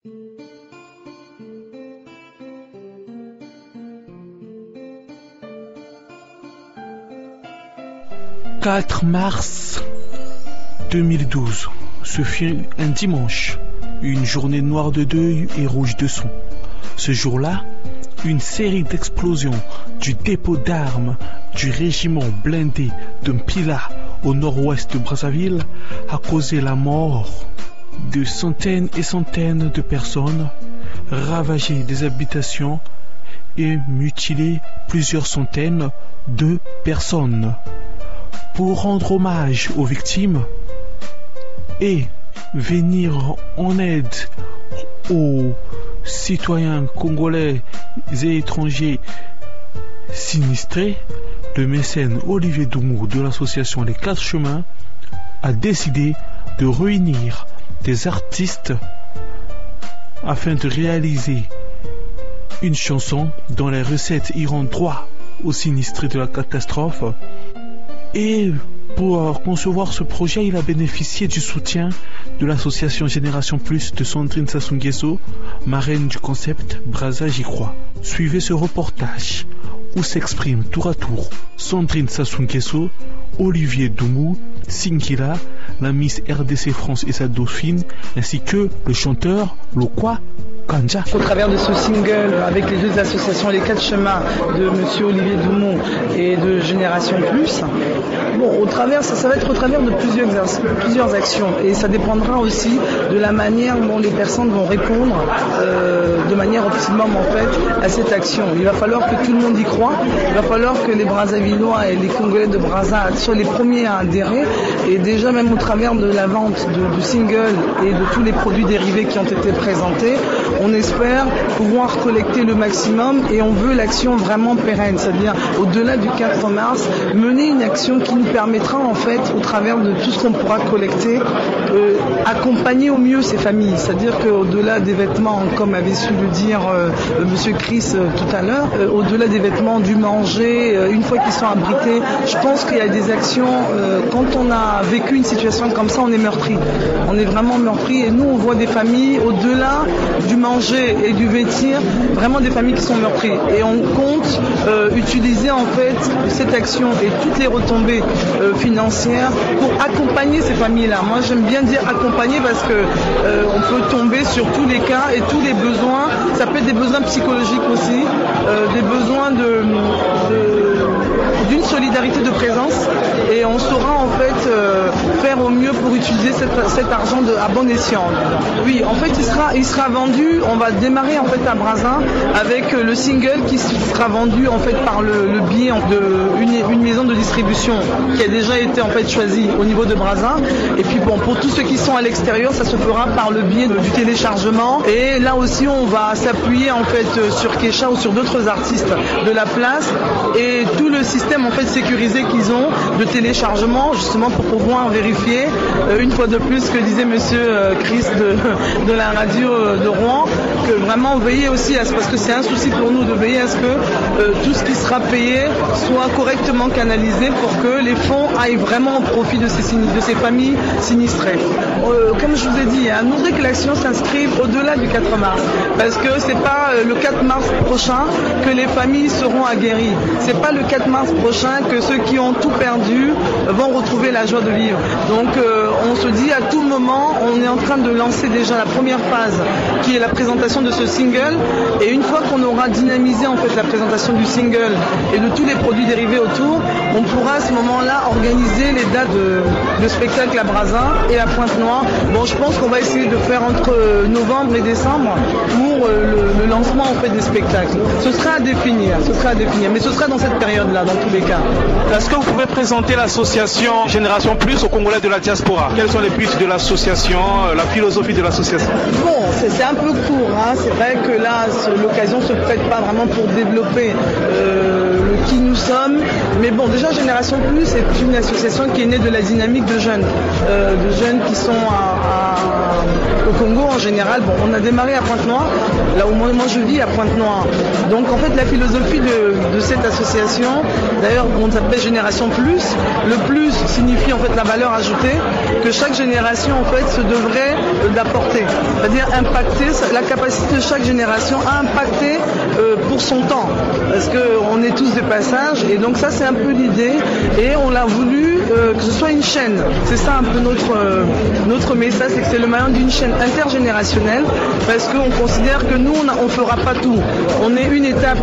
4 mars 2012, ce fut un dimanche, une journée noire de deuil et rouge de sang. Ce jour-là, une série d'explosions du dépôt d'armes du régiment blindé de Mpila au nord-ouest de Brazzaville a causé la mort de centaines et centaines de personnes, ravagé des habitations et mutilé plusieurs centaines de personnes. Pour rendre hommage aux victimes et venir en aide aux citoyens congolais et étrangers sinistrés, le mécène Olivier Doumou de l'association Les 4 Chemins a décidé de réunir des artistes afin de réaliser une chanson dont les recettes iront droit aux sinistrés de la catastrophe. Et pour concevoir ce projet, il a bénéficié du soutien de l'association Génération Plus de Sandrine Sassou Nguesso, marraine du concept Brazza J'y crois. Suivez ce reportage où s'expriment tour à tour Sandrine Sassou Nguesso, Olivier Doumou, Sinkila, la Miss RDC France et sa dauphine, ainsi que le chanteur Lokwa Kanja. Au travers de ce single, avec les deux associations Les 4 Chemins de Monsieur Olivier Doumou et de Génération Plus, bon, ça va être au travers de plusieurs actions, et ça dépendra aussi de la manière dont les personnes vont répondre de manière optimum en fait à cette action. Il va falloir que tout le monde y croit, il va falloir que les Brazzavillois et les Congolais de Brazza soient les premiers à adhérer, et déjà même au travers de la vente du single et de tous les produits dérivés qui ont été présentés, on espère pouvoir collecter le maximum, et on veut l'action vraiment pérenne, c'est-à-dire au-delà du 4 mars, mener une action qui nous permettra en fait, au travers de tout ce qu'on pourra collecter, accompagner au mieux ces familles. C'est-à-dire qu'au-delà des vêtements, comme avait su le dire Monsieur Chris tout à l'heure, au-delà des vêtements, du manger, une fois qu'ils sont abrités, je pense qu'il y a des actions, quand on a vécu une situation comme ça, on est meurtri. On est vraiment meurtri, et nous on voit des familles, au-delà du manger et du vêtir, vraiment des familles qui sont meurtries. Et on compte utiliser en fait cette action et toutes les retombées financières pour accompagner ces familles-là. Moi j'aime bien dire accompagner, parce que on peut tomber sur tous les cas et tous les besoins. Ça peut être des besoins psychologiques aussi, des besoins d'une solidarité de présence, et on saura en fait faire au mieux pour utiliser cet argent à bon escient. Oui, en fait il sera vendu, on va démarrer en fait à Brazza avec le single qui sera vendu en fait par le biais d'une maison de distribution qui a déjà été en fait choisie au niveau de Brazza, et puis bon, pour tous ceux qui sont à l'extérieur, ça se fera par le biais du téléchargement, et là aussi on va s'appuyer en fait sur Kesha ou sur d'autres artistes de la place, et tout le système en fait sécurisé qu'ils ont de téléchargement, justement pour pouvoir vérifier une fois de plus ce que disait monsieur Chris de la radio de Rouen, que vraiment veiller aussi à ce, parce que c'est un souci pour nous de veiller à ce que tout ce qui sera payé soit correctement canalisé pour que les fonds aillent vraiment au profit de ces familles sinistrées. Comme je vous ai dit, nous voudrait que l'action s'inscrive au-delà du 4 mars, parce que c'est pas le 4 mars prochain que les familles seront aguerries, c'est pas le 4 mars prochain que ceux qui ont tout perdu vont retrouver la joie de vivre. Donc on se dit à tout moment, on est en train de lancer déjà la première phase qui est la présentation de ce single, et une fois qu'on aura dynamisé en fait la présentation du single et de tous les produits dérivés autour, on pourra à ce moment-là organiser les dates de spectacle à Brazza et à Pointe-Noire. Bon, je pense qu'on va essayer de faire entre novembre et décembre pour le lancement en fait des spectacles. Ce sera à définir, mais ce sera dans cette période-là, dans tous les cas. Est-ce que vous pouvez présenter l'association Génération Plus aux Congolais de la diaspora? Quels sont les buts de l'association, la philosophie de l'association? Bon, c'est un peu court, hein. C'est vrai que là, l'occasion ne se prête pas vraiment pour développer qui nous sommes, mais bon, déjà Génération Plus c'est une association qui est née de la dynamique de jeunes qui sont au Congo en général. Bon, on a démarré à Pointe-Noire, là où moi je vis à Pointe-Noire. Donc en fait la philosophie de cette association, D'ailleurs, on s'appelle Génération Plus. Le plus signifie en fait la valeur ajoutée que chaque génération en fait se devrait d'apporter. C'est-à-dire impacter, la capacité de chaque génération à impacter pour son temps. Parce qu'on est tous des passages et donc ça c'est un peu l'idée et on l'a voulu que ce soit une chaîne. C'est ça un peu notre message, c'est que c'est le maillon d'une chaîne intergénérationnelle parce qu'on considère que nous on fera pas tout. On est une étape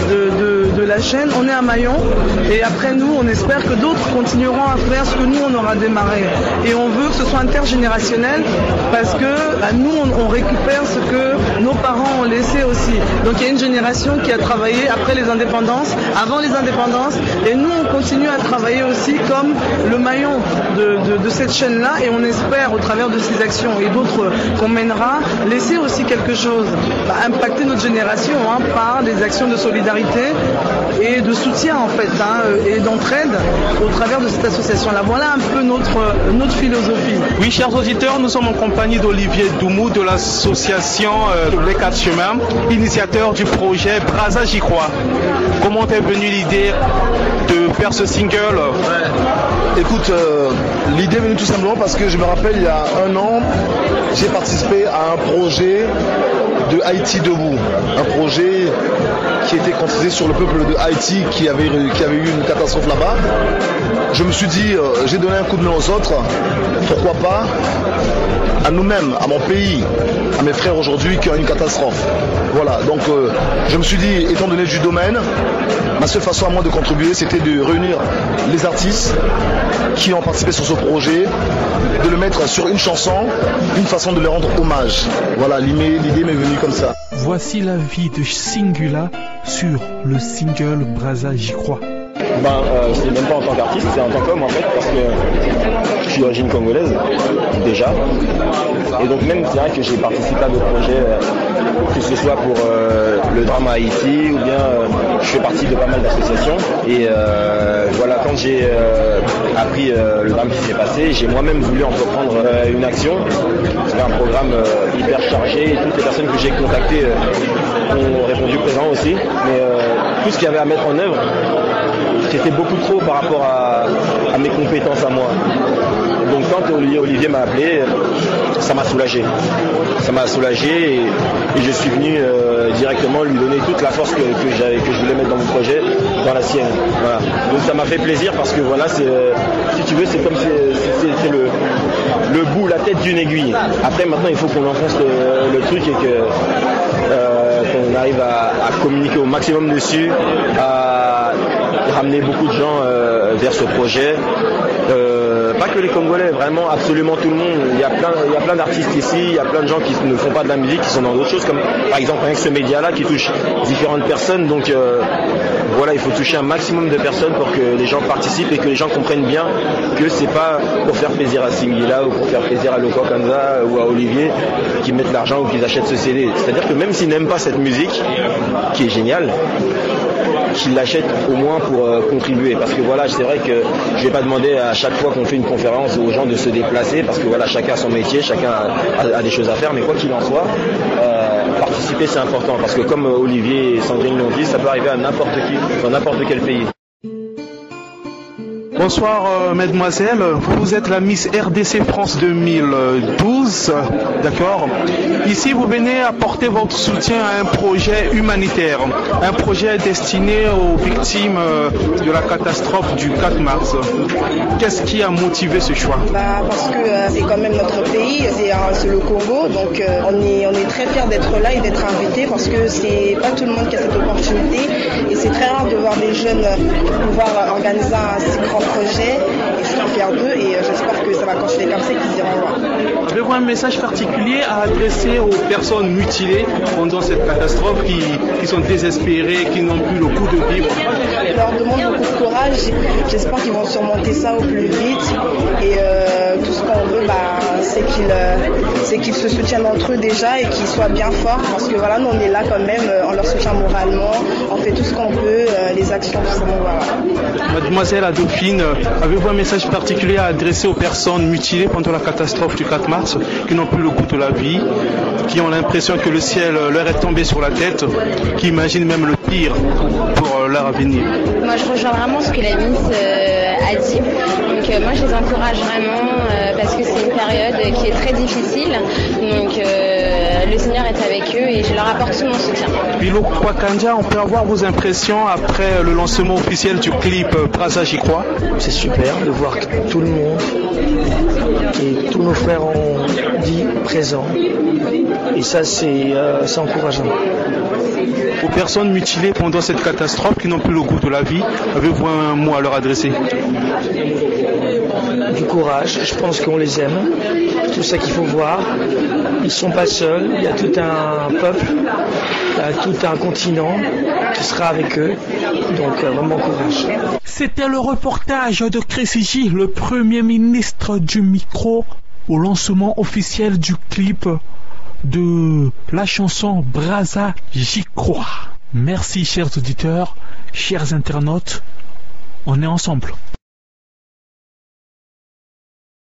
de la chaîne, on est un maillon et après nous on espère que d'autres continueront à faire ce que nous on aura démarré. Et on veut que ce soit intergénérationnel parce que nous on récupère ce que nos parents ont laissé aussi. Donc il y a une génération qui a travaillé après les indépendances, avant les indépendances et nous on continue à travailler aussi comme le maillon de cette chaîne-là et on espère au travers de ces actions et d'autres qu'on mènera laisser aussi quelque chose, impacter notre génération par des actions de solidarité et de soutien en fait et d'entraide au travers de cette association-là. Voilà un peu notre philosophie. Oui, chers auditeurs, nous sommes en compagnie d'Olivier Doumou de l'association Les 4 Chemins, initiateur du projet Brazza J'y crois. Comment est venue l'idée de faire ce single? Écoute, l'idée est venue tout simplement parce que je me rappelle il y a un an, j'ai participé à un projet de Haïti debout, un projet qui était concrétisé sur le peuple de Haïti qui avait eu une catastrophe là-bas. Je me suis dit, j'ai donné un coup de main aux autres, pourquoi pas à nous-mêmes, à mon pays, à mes frères aujourd'hui qui ont une catastrophe. Voilà, donc je me suis dit, étant donné du domaine, ma seule façon à moi de contribuer, c'était de réunir les artistes qui ont participé sur ce projet, de le mettre sur une chanson, une façon de leur rendre hommage. Voilà, l'idée m'est venue comme ça. Voici la vie de Singula sur le single Brazza J'y crois. C'est même pas en tant qu'artiste, c'est en tant qu'homme en fait, parce que je suis d'origine congolaise déjà. Et donc même c'est vrai que j'ai participé à des projets, que ce soit pour le drame à Haïti ou bien je fais partie de pas mal d'associations. Et voilà, quand j'ai appris le drame qui s'est passé, j'ai moi-même voulu entreprendre une action. C'était un programme hyper chargé et toutes les personnes que j'ai contactées ont répondu présent aussi. Mais tout ce qu'il y avait à mettre en œuvre, c'était beaucoup trop par rapport à mes compétences à moi. Donc quand Olivier m'a appelé, ça m'a soulagé. Ça m'a soulagé et je suis venu directement lui donner toute la force que je voulais mettre dans mon projet, dans la sienne. Voilà. Donc ça m'a fait plaisir parce que voilà, si tu veux, c'est comme c'est le bout, la tête d'une aiguille. Après maintenant il faut qu'on enfonce le truc et qu'on arrive à communiquer au maximum dessus, à ramener beaucoup de gens vers ce projet. Pas que les Congolais, vraiment absolument tout le monde. Il y a plein d'artistes ici, il y a plein de gens qui ne font pas de la musique, qui sont dans d'autres choses, comme par exemple avec ce média-là qui touche différentes personnes. Donc voilà, il faut toucher un maximum de personnes pour que les gens participent et que les gens comprennent bien que c'est pas pour faire plaisir à Singila ou pour faire plaisir à Loko Kanza ou à Olivier qui mettent l'argent ou qu'ils achètent ce CD. C'est-à-dire que même s'ils n'aiment pas cette musique, qui est géniale, qu'ils l'achètent au moins pour contribuer, parce que voilà, c'est vrai que je vais pas demander à chaque fois qu'on fait une conférence aux gens de se déplacer, parce que voilà, chacun a son métier, chacun a des choses à faire, mais quoi qu'il en soit, participer c'est important, parce que comme Olivier et Sandrine l'ont dit, ça peut arriver à n'importe qui, dans n'importe quel pays. Bonsoir mesdemoiselles, vous êtes la Miss RDC France 2012, d'accord. Ici vous venez apporter votre soutien à un projet humanitaire, un projet destiné aux victimes de la catastrophe du 4 mars. Qu'est-ce qui a motivé ce choix? Parce que c'est quand même notre pays, c'est le Congo, donc on est très fiers d'être là et d'être invités parce que c'est pas tout le monde qui a cette opportunité et c'est très rare de voir des jeunes pouvoir organiser un si grand projet et je suis fier d'eux et j'espère que ça va continuer comme ça et qu'ils iront loin. Avez-vous un message particulier à adresser aux personnes mutilées pendant cette catastrophe qui sont désespérées, qui n'ont plus le goût de vivre? Je leur demande beaucoup de courage, j'espère qu'ils vont surmonter ça au plus vite et tout ce qu'on veut c'est qu'ils se soutiennent entre eux déjà et qu'ils soient bien forts parce que voilà, nous on est là quand même, on leur soutient moralement, on fait tout ce qu'on peut, les actions, tout ça, voilà. Mademoiselle Adolphine, avez-vous un message particulier à adresser aux personnes mutilées pendant la catastrophe du 4 mars qui n'ont plus le goût de la vie? qui ont l'impression que le ciel leur est tombé sur la tête, qui imaginent même le pire pour leur avenir. Moi, je rejoins vraiment ce que la Miss a dit. Donc, moi, je les encourage vraiment parce que c'est une période qui est très difficile. Donc, le Seigneur est avec eux et je leur apporte tout mon soutien. Bilo Kwakanja, on peut avoir vos impressions après le lancement officiel du clip Braza J'y crois? C'est super de voir que tout le monde et tous nos frères ont dit présent. Et ça, c'est encourageant. Aux personnes mutilées pendant cette catastrophe qui n'ont plus le goût de la vie, avez-vous un mot à leur adresser? Du courage, je pense qu'on les aime. C'est tout ça qu'il faut voir. Ils ne sont pas seuls, il y a tout un peuple, il y a tout un continent qui sera avec eux. Donc vraiment courage. C'était le reportage de Chris J, le Premier ministre du micro, au lancement officiel du clip de la chanson Braza J'y crois. Merci chers auditeurs, chers internautes, on est ensemble.